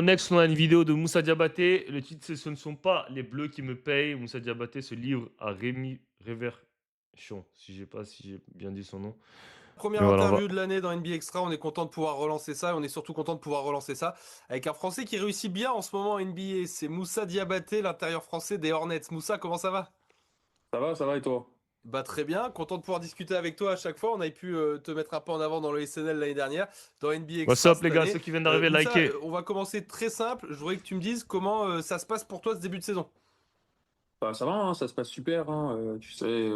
Next, on a une vidéo de Moussa Diabaté. Le titre, c'est «Ce ne sont pas les bleus qui me payent». Moussa Diabaté se livre à Rémi Réverchon, si j'ai bien dit son nom. Mais Première voilà, on va interview de l'année dans NBA Extra, on est content de pouvoir relancer ça, et on est surtout content de pouvoir relancer ça avec un Français qui réussit bien en ce moment en NBA, c'est Moussa Diabaté, l'intérieur français des Hornets. Moussa, comment ça va? Ça va et toi? Bah très bien, content de pouvoir discuter avec toi à chaque fois, on avait pu te mettre un peu en avant dans le SNL l'année dernière, dans NBA what's Extra up les cette gars, année. ceux qui viennent d'arriver, Moussa, likez. on va commencer très simple, je voudrais que tu me dises comment ça se passe pour toi ce début de saison. Bah, ça va, hein, ça se passe super, hein, tu sais,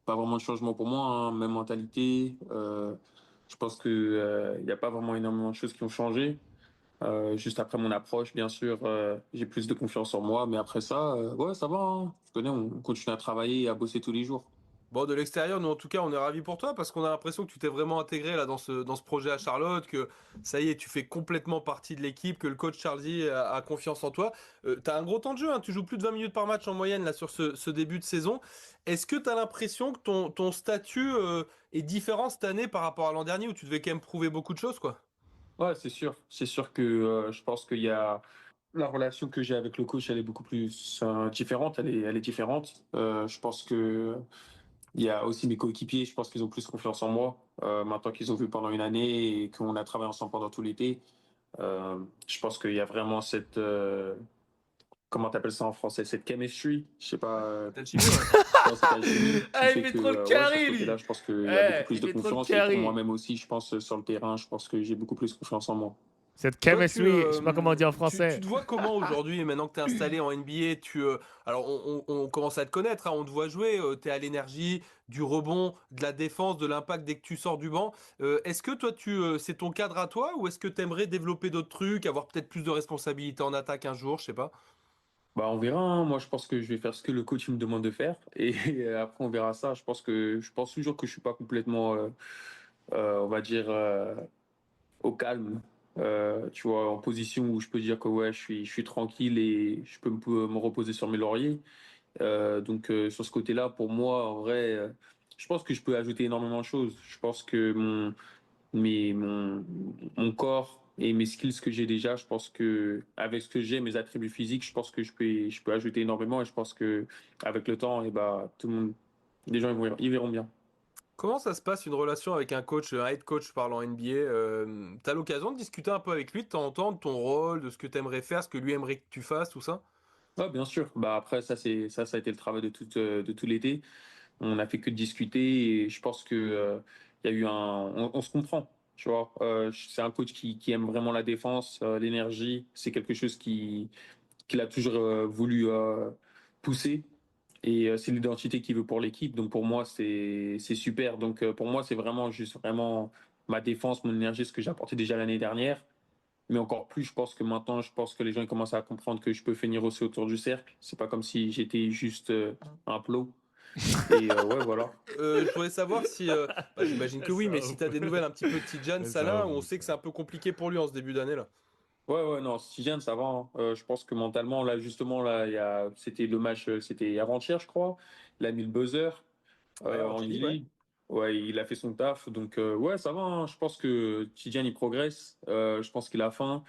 pas vraiment de changement pour moi, hein, même mentalité. Je pense que il n'y a pas vraiment énormément de choses qui ont changé. Juste après mon approche, bien sûr, j'ai plus de confiance en moi, mais après ça, ouais, ça va, hein. Tu connais, on continue à travailler et à bosser tous les jours. Bon, de l'extérieur, nous en tout cas, on est ravis pour toi parce qu'on a l'impression que tu t'es vraiment intégré là dans ce projet à Charlotte, que ça y est, tu fais complètement partie de l'équipe, que le coach Charlie a confiance en toi. T'as un gros temps de jeu, hein, tu joues plus de 20 minutes par match en moyenne là sur ce début de saison. Est-ce que t'as l'impression que ton statut est différent cette année par rapport à l'an dernier où tu devais quand même prouver beaucoup de choses, quoi? Ouais, c'est sûr. C'est sûr que je pense qu'il y a la relation que j'ai avec le coach, elle est beaucoup plus différente. Elle est différente. Je pense que il y a aussi mes coéquipiers. Je pense qu'ils ont plus confiance en moi maintenant qu'ils ont vu pendant une année et qu'on a travaillé ensemble pendant tout l'été. Je pense qu'il y a vraiment cette comment t'appelles ça en français, cette chemistry. Je sais pas. T'as le chimie, ouais. Ouais, cette alchimie qui Ah, il fait fait que trop le ouais, sur ce carry côté-là, lui. je pense qu'il y a beaucoup Eh, plus il de fait trop le confiance et pour carry. moi-même aussi, je pense sur le terrain, je pense que j'ai beaucoup plus confiance en moi. Cette Toi, chemistry, je sais pas comment dire en tu français. te vois comment aujourd'hui, maintenant que tu es installé en NBA, alors on commence à te connaître, hein, on te voit jouer, tu es à l'énergie, du rebond, de la défense, de l'impact dès que tu sors du banc. Est-ce que toi, c'est ton cadre à toi ou est-ce que tu aimerais développer d'autres trucs, avoir peut-être plus de responsabilités en attaque un jour, je sais pas. Bah, on verra, hein. Moi, je pense que je vais faire ce que le coach me demande de faire et après on verra ça. Je pense toujours que je suis pas complètement, on va dire, au calme. Tu vois, en position où je peux dire que ouais, je suis tranquille et je peux me reposer sur mes lauriers. Donc sur ce côté-là, pour moi, en vrai, je pense que je peux ajouter énormément de choses. Je pense que mon corps et mes skills que j'ai déjà, je pense que avec ce que j'ai, mes attributs physiques, je pense que je peux ajouter énormément et je pense que avec le temps, et bah, tout le monde, les gens ils verront bien. Comment ça se passe une relation avec un coach, un head coach parlant NBA? T'as l'occasion de discuter un peu avec lui de temps en temps, de ton rôle, de ce que t'aimerais faire, ce que lui aimerait que tu fasses, tout ça? Ouais, bien sûr. Bah après ça a été le travail de tout l'été. On a fait que de discuter et je pense que il y a eu on se comprend. Tu vois, c'est un coach qui aime vraiment la défense, l'énergie. C'est quelque chose qu'il a toujours voulu pousser. Et c'est l'identité qu'il veut pour l'équipe. Donc pour moi, c'est super. Donc pour moi, c'est vraiment juste vraiment ma défense, mon énergie, ce que j'ai apporté déjà l'année dernière. Mais encore plus, je pense que maintenant, je pense que les gens ils commencent à comprendre que je peux finir aussi autour du cercle. C'est pas comme si j'étais juste un plot. Et ouais, voilà. Je voudrais savoir si, bah, j'imagine que oui, Ça mais si tu as ouf. des nouvelles un petit peu de Tidjane Ça Salah, où on ouf, sait ça. que c'est un peu compliqué pour lui en ce début d'année là. Ouais, ouais, non, Stygian, ça va, hein. Je pense que mentalement, là, justement, là, c'était le match, c'était avant-hier, je crois. Il a mis le buzzer Ouais, en en G-League, ouais. G-League. Ouais, il a fait son taf. Donc, ouais, ça va, hein. Je pense que Stygian, il progresse. Je pense qu'il a faim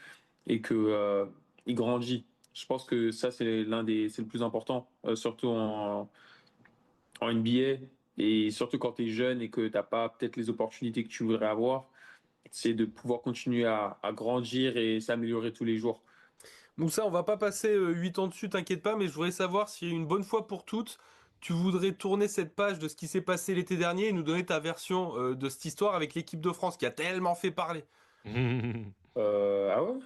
et que il grandit. Je pense que ça, c'est le plus important, surtout en NBA. Et surtout quand tu es jeune et que tu n'as pas peut-être les opportunités que tu voudrais avoir, c'est de pouvoir continuer à grandir et s'améliorer tous les jours. Moussa, on va pas passer 8 ans dessus, t'inquiète pas, mais je voudrais savoir si une bonne fois pour toutes, tu voudrais tourner cette page de ce qui s'est passé l'été dernier et nous donner ta version de cette histoire avec l'équipe de France qui a tellement fait parler. Ah ouais?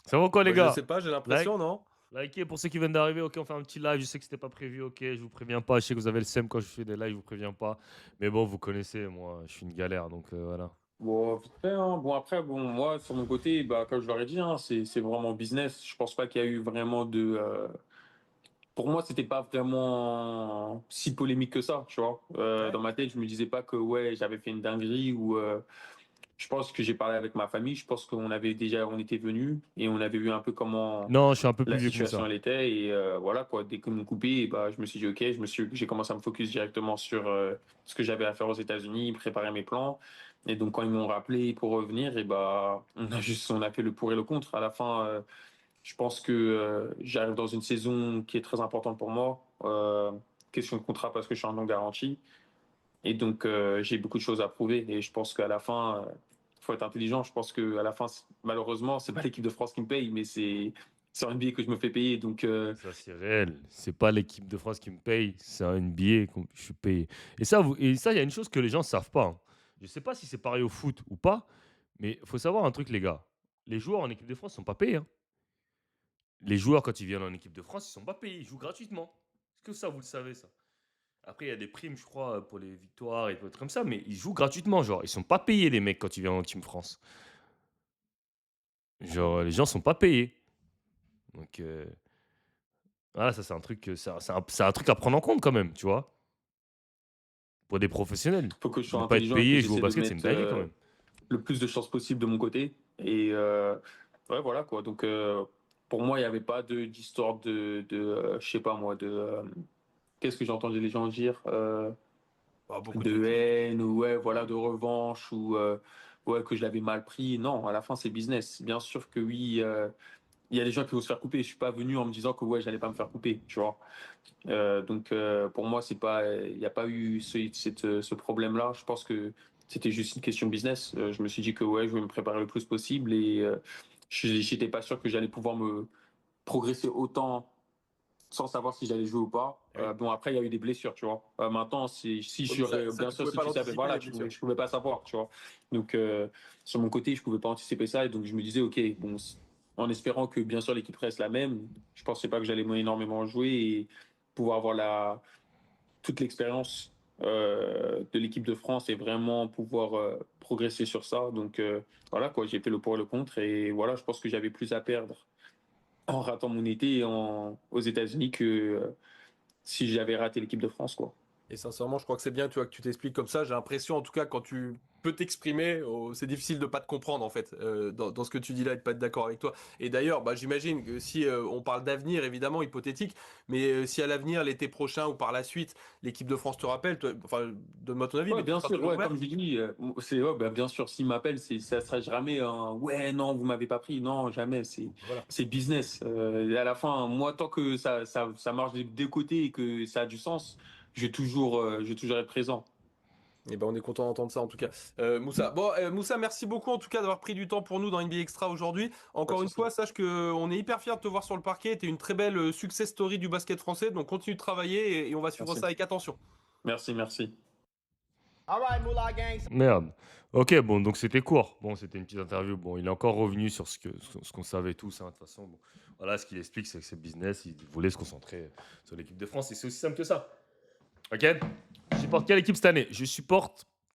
Ça va quoi les Bah, je gars? sais pas, j'ai Like, l'impression, non? likez pour ceux qui viennent d'arriver. Ok, on fait un petit live. Je sais que c'était pas prévu. Ok, je vous préviens pas. Je sais que vous avez le seum quand je fais des lives. Je vous préviens pas. Mais bon, vous connaissez, moi, je suis une galère. Donc voilà. Bon, vite fait, hein. Bon, après, bon, moi, sur mon côté, bah, comme je l'aurais dit, hein, c'est vraiment business. Je pense pas qu'il y a eu vraiment de. Pour moi, c'était pas vraiment si polémique que ça, tu vois. Ouais. Dans ma tête, je me disais pas que, ouais, j'avais fait une dinguerie ou. Je pense que j'ai parlé avec ma famille. Je pense on était venus et on avait vu un peu comment Non, je suis un peu plus la vieux que situation Moussa. elle était et voilà quoi. Dès qu'ils m'ont coupé, bah, je me suis dit ok, j'ai commencé à me focus directement sur ce que j'avais à faire aux États-Unis, préparer mes plans Et donc, quand ils m'ont rappelé pour revenir, et bah, on a fait le pour et le contre. À la fin, je pense que j'arrive dans une saison qui est très importante pour moi. Question de contrat parce que je suis en non garantie. Et donc, j'ai beaucoup de choses à prouver. Et je pense qu'à la fin, il faut être intelligent. Je pense qu'à la fin, malheureusement, c'est pas l'équipe de France qui me paye, mais c'est en NBA que je me fais payer. Donc, Ça, c'est réel. C'est pas l'équipe de France qui me paye, c'est un NBA que je suis payé. Et ça, il y a une chose que les gens savent pas, hein. Je sais pas si c'est pareil au foot ou pas, mais il faut savoir un truc, les gars. Les joueurs en équipe de France sont pas payés, hein. Les joueurs, quand ils viennent en équipe de France, ils sont pas payés. Ils jouent gratuitement. Est-ce que ça, vous le savez, ça? Après, il y a des primes, je crois, pour les victoires et des trucs comme ça, mais ils jouent gratuitement. Genre, ils sont pas payés, les mecs, quand ils viennent en Team France. Genre, les gens sont pas payés. Donc, voilà, ça, c'est un truc, c'est un truc à prendre en compte quand même, tu vois. Pour des professionnels. il faut que je sois Ne pas être intelligent et que payé et jouer au j'essaie de basket, c'est une mettre dinguerie quand même. le plus de chances possible de mon côté. Et ouais, voilà quoi. Donc, pour moi, il n'y avait pas d'histoire je sais pas moi, qu'est-ce que j'ai entendu les gens dire? Beaucoup de. De haine ou ouais, voilà, de revanche ou ouais, que je l'avais mal pris. Non, à la fin, c'est business. Bien sûr que oui, il y a des gens qui vont se faire couper. Je suis pas venu en me disant que ouais, j'allais pas me faire couper, tu vois. Donc pour moi, c'est pas, il n'y a pas eu ce problème-là. Je pense que c'était juste une question de business. Je me suis dit que ouais, je vais me préparer le plus possible et j'étais pas sûr que j'allais pouvoir me progresser autant sans savoir si j'allais jouer ou pas. Oui. Bon, après, il y a eu des blessures, tu vois. Maintenant, si Ouais, mais j'aurais, ça, bien tu sûr, pouvais si pas tu savais, l'anticiper, voilà, les blessures. je pouvais pas savoir, tu vois. Donc, sur mon côté, je pouvais pas anticiper ça. Et donc, je me disais, OK, bon, en espérant que, bien sûr, l'équipe reste la même, je pensais pas que j'allais énormément jouer et pouvoir avoir toute l'expérience de l'équipe de France et vraiment pouvoir progresser sur ça. Donc, voilà, quoi, j'ai fait le pour et le contre. Et voilà, je pense que j'avais plus à perdre en ratant mon été aux États-Unis que si j'avais raté l'équipe de France, quoi. Et sincèrement, je crois que c'est bien, tu vois, que tu t'expliques comme ça. J'ai l'impression, en tout cas, quand tu peux t'exprimer, c'est difficile de pas te comprendre, en fait, dans ce que tu dis là et de pas être d'accord avec toi. Et d'ailleurs, bah, j'imagine que si on parle d'avenir, évidemment, hypothétique, mais si à l'avenir, l'été prochain ou par la suite, l'équipe de France te rappelle, enfin, donne-moi ton avis, Ouais, mais tu bien seras sûr, toujours ouais, ouvert. comme je dis, c'est ouais, ben, bien sûr, s'il m'appelle, ça sera jamais un ouais, non, vous m'avez pas pris, non, jamais, Voilà. c'est business. Et à la fin, moi, tant que ça marche des deux côtés et que ça a du sens, je vais toujours être présent. Et ben, on est content d'entendre ça, en tout cas. Moussa. Bon, Moussa, merci beaucoup, en tout cas, d'avoir pris du temps pour nous dans NBA Extra aujourd'hui. Pas de Encore une souci. fois, sache que on est hyper fiers de te voir sur le parquet. T'es une très belle success story du basket français, donc continue de travailler et on va suivre ça Merci. avec attention. Merci. Merde. Ok, bon, donc c'était court. Bon, c'était une petite interview. Bon, il est encore revenu sur ce qu'on savait tous, hein, de toute façon. Bon, voilà, ce qu'il explique, c'est que c'est business. Il voulait se concentrer sur l'équipe de France et c'est aussi simple que ça. Ok? Je supporte quelle équipe cette année? Je supporte